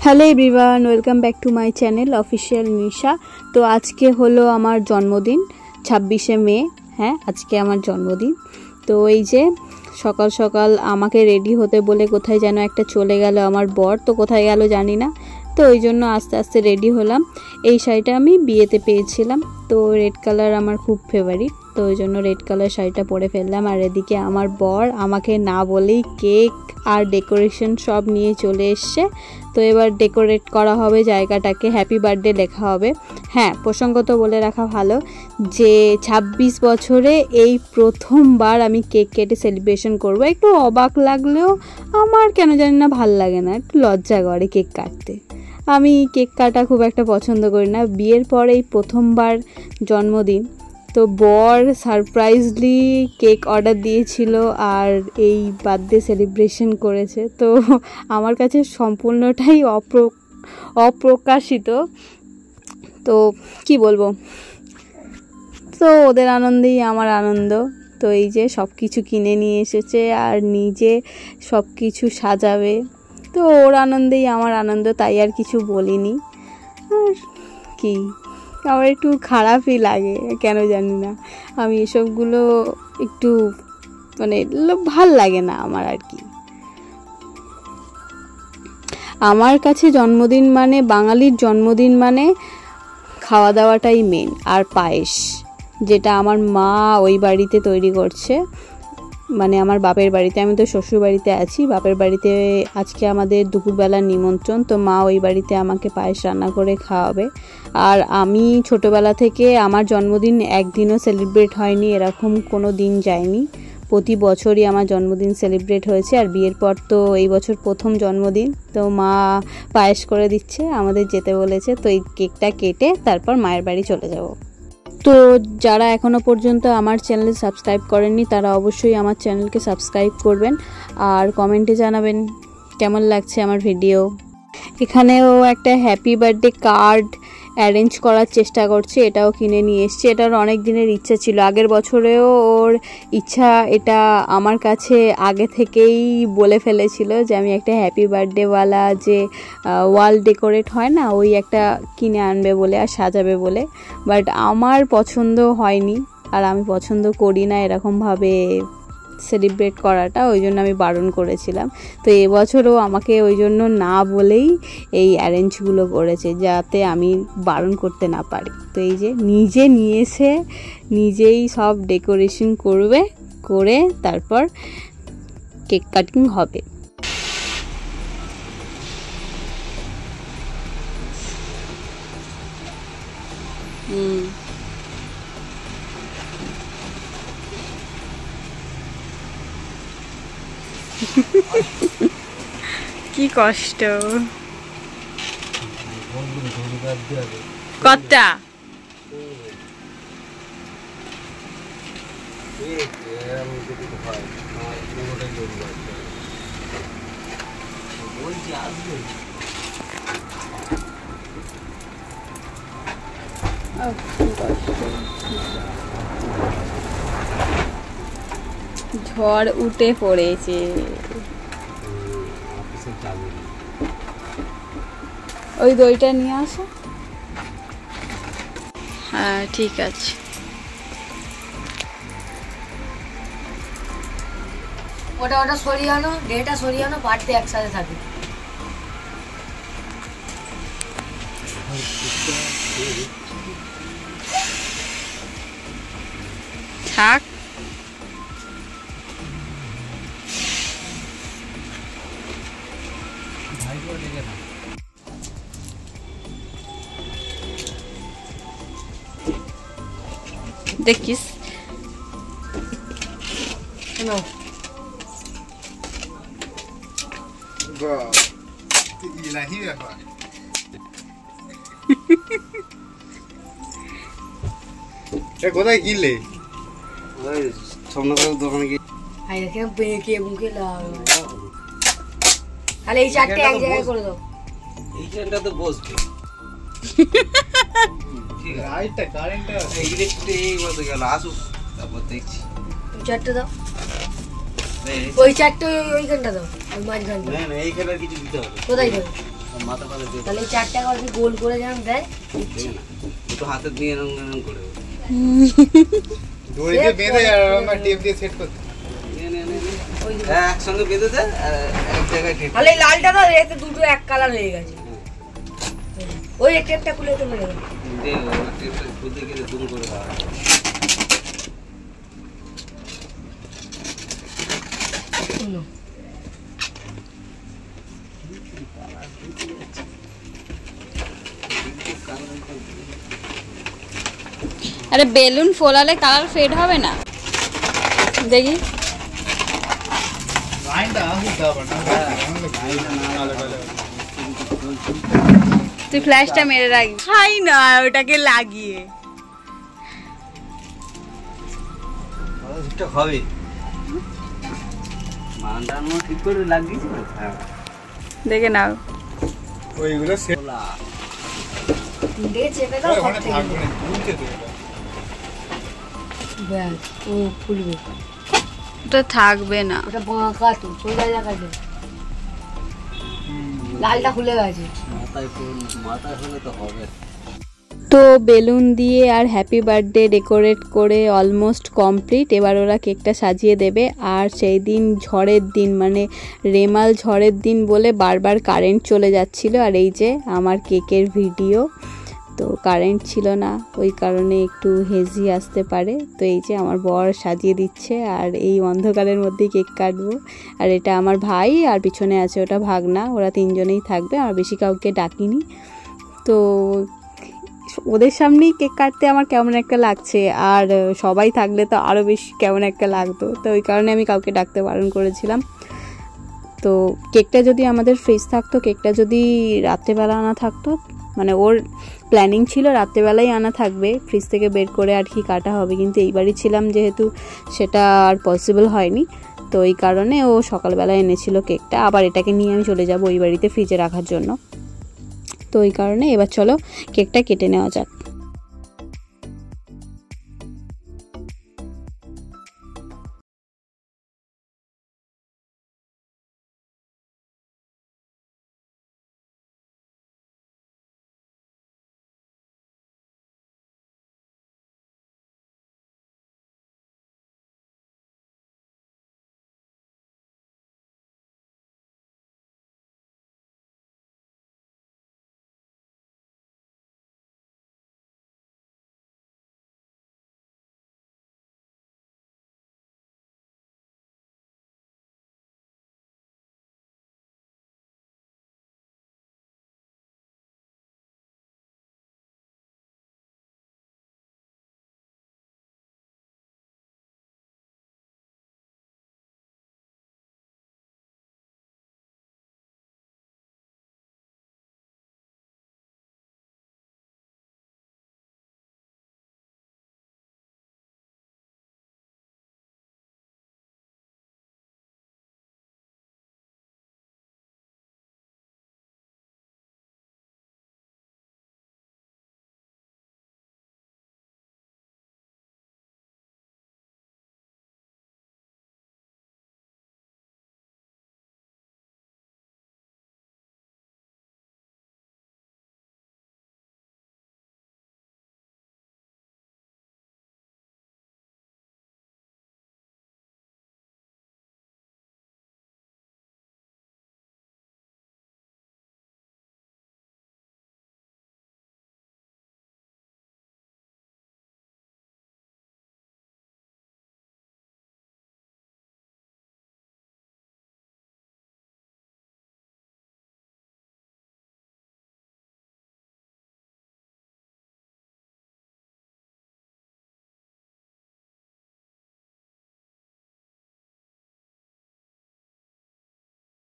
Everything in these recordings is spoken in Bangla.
Hello everyone, welcome back to my channel official Nisha. তো আজকে হলো আমার জন্মদিন, 26শে মে। হ্যাঁ, আজকে আমার জন্মদিন। তো এই যে সকাল সকাল আমাকে রেডি হতে বলে কোথায় যেন একটা চলে গেল আমার বর, তো কোথায় গেল জানি না। তো ওই জন্য আস্তে আস্তে রেডি হলাম। এই শাড়িটা আমি বিয়েতে পেয়েছিলাম, তো রেড কালার আমার খুব ফেভারিট, তো ওই জন্য রেড কালার শাড়িটা পরে ফেললাম। আর এদিকে আমার বর আমাকে না বলেই কেক আর ডেকোরেশন সব নিয়ে চলে এসছে। তো এবার ডেকোরেট করা হবে জায়গাটাকে, হ্যাপি বার্থডে লেখা হবে। হ্যাঁ, প্রসঙ্গত বলে রাখা ভালো যে 26 বছরে এই প্রথমবার আমি কেক কেটে সেলিব্রেশন করব। একটু অবাক লাগলেও আমার কেন জানি না ভাল লাগে না, একটু লজ্জা করে কেক কাটতে। আমি কেক কাটা খুব একটা পছন্দ করি না। বিয়ের পরে এই প্রথমবার জন্মদিন, তো বর সারপ্রাইজলি কেক অর্ডার দিয়েছিল আর এই বার্থডে সেলিব্রেশন করেছে। তো আমার কাছে সম্পূর্ণটাই অপ্রকাশিত, তো কি বলবো। তো ওদের আনন্দেই আমার আনন্দ। তো এই যে সব কিছু কিনে নিয়ে এসেছে আর নিজে সব কিছু সাজাবে, তো ওর আনন্দেই আমার আনন্দ, তাই আর কিছু বলিনি। আর কি, আমার একটু খারাপই লাগে কেন জানি না, আমি এসবগুলো একটু মানে ভাল লাগে না আমার আর কি। আমার কাছে জন্মদিন মানে, বাঙালির জন্মদিন মানে খাওয়া দাওয়াটাই মেন, আর পায়েস, যেটা আমার মা ওই বাড়িতে তৈরি করছে, মানে আমার বাপের বাড়িতে। আমি তো শ্বশুর বাড়িতে আছি, বাপের বাড়িতে আজকে আমাদের দুপুরবেলার নিমন্ত্রণ, তো মা ওই বাড়িতে আমাকে পায়েস রান্না করে খাওয়াবে। আর আমি ছোটোবেলা থেকে আমার জন্মদিন একদিনও সেলিব্রেট হয়নি, এরকম কোনো দিন যায়নি। প্রতি বছরই আমার জন্মদিন সেলিব্রেট হয়েছে। আর বিয়ের পর তো এই বছর প্রথম জন্মদিন, তো মা পায়েস করে দিচ্ছে, আমাদের যেতে বলেছে। তো এই কেকটা কেটে তারপর মায়ের বাড়ি চলে যাব। তো যারা এখনও পর্যন্ত আমার চ্যানেল সাবস্ক্রাইব করেননি তারা অবশ্যই আমার চ্যানেলকে সাবস্ক্রাইব করবেন আর কমেন্টে জানাবেন কেমন লাগছে আমার ভিডিও। এখানেও একটা হ্যাপি বার্থডে কার্ড অ্যারেঞ্জ করার চেষ্টা করছে, এটাও কিনে নিয়ে এসছে। এটার অনেক দিনের ইচ্ছা ছিল, আগের বছরেও ওর ইচ্ছা এটা আমার কাছে আগে থেকেই বলে ফেলেছিল যে আমি একটা হ্যাপি বার্থডেওয়ালা যে ওয়াল ডেকোরেট হয় না, ওই একটা কিনে আনবে বলে আর সাজাবে বলে। বাট আমার পছন্দ হয়নি, আর আমি পছন্দ করি না এরকমভাবে সেলিব্রেট করাটা, ওই জন্য আমি বারণ করেছিলাম। তো এবছরও আমাকে ওই জন্য না বলেই এই অ্যারেঞ্জগুলো করেছে, যাতে আমি বারণ করতে না পারি। তো এই যে নিজে নিয়ে এসে নিজেই সব ডেকোরেশন করবে, করে তারপর কেক কাটিং হবে। কি কষ্ট, কতটা ঝড় উঠে পড়েছে। ওই দইটা নিয়ে আসো। হ্যাঁ ঠিক আছে। ওটা সরিয়ে আনো, ডেটা সরিয়ে আনো, বাড়তে একসাথে থাকে। থাক, দেখিস কোথায় কিনলে? দোকানে গিয়ে তাহলে এই চারটে এক জায়গায় করে দাও। এই ট্রেনটা তো বসবে। ঠিক আছে, আইটা কারেন্টটা ইলেকট্রিক এই বলতে গেল আসুক, তারপর দেখছি। চারটে দাও, ওই চারটে ওইখানটা দাও, ওই মাঝখানটা। না না এইখানে কিছু দিতে হবে। কোথায় দেবো? মাথা পাতা দিয়ে তাহলে 4 টাকা যদি গোল করে যেন দেয় দুটো হাতে দিয়ে এরকম করে দড়িতে বেঁধে আর টেপ দিয়ে সেট করতে একসঙ্গে বেঁধে দে এক জায়গায় টেপ তাহলে লালটা তো এতে দুটো এক কালার হয়ে গেছে ওই টেপটা খুলে তো মেরে দাও দে টেপটা খুলতে গেলে দুম করে দাও আরে বেলুন ফোলালে কালার ফেড হবে না দেখি লাইনটা আসতে হবে না কালো কালো তুই ফ্ল্যাশটা মেরে রাখবি খাই না ওটাকে লাগিয়ে ঠিকঠাক হবে মানটার মতো ঠিক করে লাগিয়েছি হ্যাঁ দেখে নাও ওইগুলো সেট খোলা দিয়ে চেপে দাও ওখানে থাকবে না তুলতে তো এটা ব্যাস ও খুলবে ওটা থাকবে না ওটা বাঁকা তো সোজা জায়গাতে লালটা খুলে গেছে মাথায় হলে তো হবে তো বেলুন দিয়ে আর হ্যাপি বার্থডে ডেকোরেট করে অলমোস্ট কমপ্লিট। এবার ওরা কেকটা সাজিয়ে দেবে। আর সেই দিন ঝড়ের দিন, মানে রেমাল ঝড়ের দিন বলে বারবার কারেন্ট চলে যাচ্ছিল। আর এই যে আমার কেকের ভিডিও, তো কারেন্ট ছিল না, ওই কারণে একটু হেজি আসতে পারে। তো এই যে আমার বর সাজিয়ে দিচ্ছে আর এই অন্ধকারের মধ্যেই কেক কাটবো। আর এটা আমার ভাই আর পিছনে আছে ওটা ভাগনা, ওরা তিনজনেই থাকবে, আর বেশি কাউকে ডাকিনি। তো ওদের সামনেই কেক কাটতে আমার কেমন একটা লাগছে, আর সবাই থাকলে তো আরও বেশি কেমন একটা লাগতো। তো ওই কারণে আমি কাউকে ডাকতে বারণ করেছিলাম। তো কেকটা যদি আমাদের ফ্রিজ থাকতো, কেকটা যদি রাত্রেবেলা আনা থাকতো, মানে ওর প্ল্যানিং ছিল রাত্রেবেলাই আনা থাকবে, ফ্রিজ থেকে বের করে আর কি কাটা হবে, কিন্তু এইবারই ছিলাম যেহেতু সেটা আর পসিবল হয়নি। তো এই কারণে ও সকালবেলা এনেছিল কেকটা। আবার এটাকে নিয়ে আমি চলে যাব ওই বাড়িতে ফ্রিজে রাখার জন্য। তো ওই কারণে এবার চলো কেকটা কেটে নেওয়া যাক।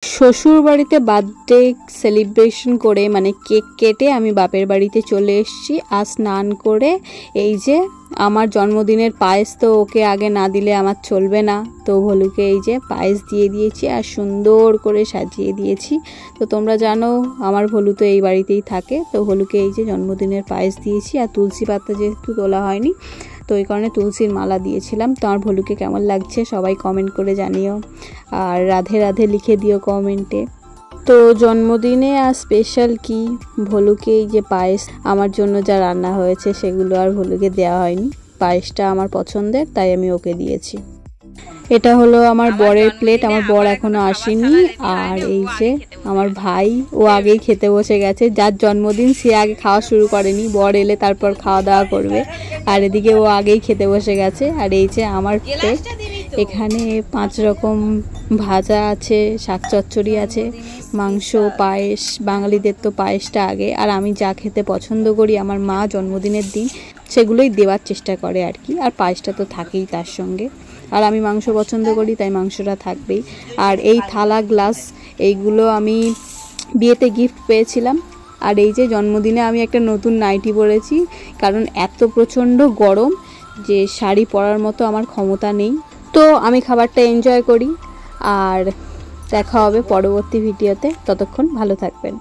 শ্বশুর বাড়িতে বার্থডে সেলিব্রেশন করে, মানে কেক কেটে আমি বাপের বাড়িতে চলে এসেছি। আর স্নান করে এই যে আমার জন্মদিনের পায়েস, তো ওকে আগে না দিলে আমার চলবে না, তো ভলুকে এই যে পায়েস দিয়ে দিয়েছি আর সুন্দর করে সাজিয়ে দিয়েছি। তো তোমরা জানো আমার ভলু তো এই বাড়িতেই থাকে, তো ভলুকে এই যে জন্মদিনের পায়েস দিয়েছি। আর তুলসী পাতা যেহেতু তোলা হয়নি, তো ওই কারণে তুলসীর মালা দিয়েছিলাম। তো আমার ভলুকে কেমন লাগছে সবাই কমেন্ট করে জানিও, আর রাধে রাধে লিখে দিও কমেন্টে। তো জন্মদিনে আর স্পেশাল কি, ভলুকে এই যে পায়েস আমার জন্য যা রান্না হয়েছে সেগুলো আর ভলুকে দেওয়া হয়নি। পায়েসটা আমার পছন্দের, তাই আমি ওকে দিয়েছি। এটা হলো আমার বরের প্লেট, আমার বর এখনো আসেনি। আর এই যে আমার ভাই, ও আগেই খেতে বসে গেছে। যার জন্মদিন সে আগে খাওয়া শুরু করেনি, বর এলে তারপর খাওয়া দাওয়া করবে। আর এদিকে ও আগেই খেতে বসে গেছে। আর এই যে আমার প্লেট, এখানে 5 রকম ভাজা আছে, শাক চচ্চড়ি আছে, মাংস, পায়েস। বাঙালিদের তো পায়েসটা আগে। আর আমি যা খেতে পছন্দ করি আমার মা জন্মদিনের দিন সেগুলোই দেওয়ার চেষ্টা করে আর কি। আর পায়েসটা তো থাকেই তার সঙ্গে। আর আমি মাংস পছন্দ করি, তাই মাংসটা থাকবেই। আর এই থালা, গ্লাস, এইগুলো আমি বিয়েতে গিফট পেয়েছিলাম। আর এই যে জন্মদিনে আমি একটা নতুন নাইটি পরেছি, কারণ এত প্রচণ্ড গরম যে শাড়ি পরার মতো আমার ক্ষমতা নেই। তো আমি খাবারটা এনজয় করি। আর দেখা হবে পরবর্তী ভিডিওতে, ততক্ষণ ভালো থাকবেন।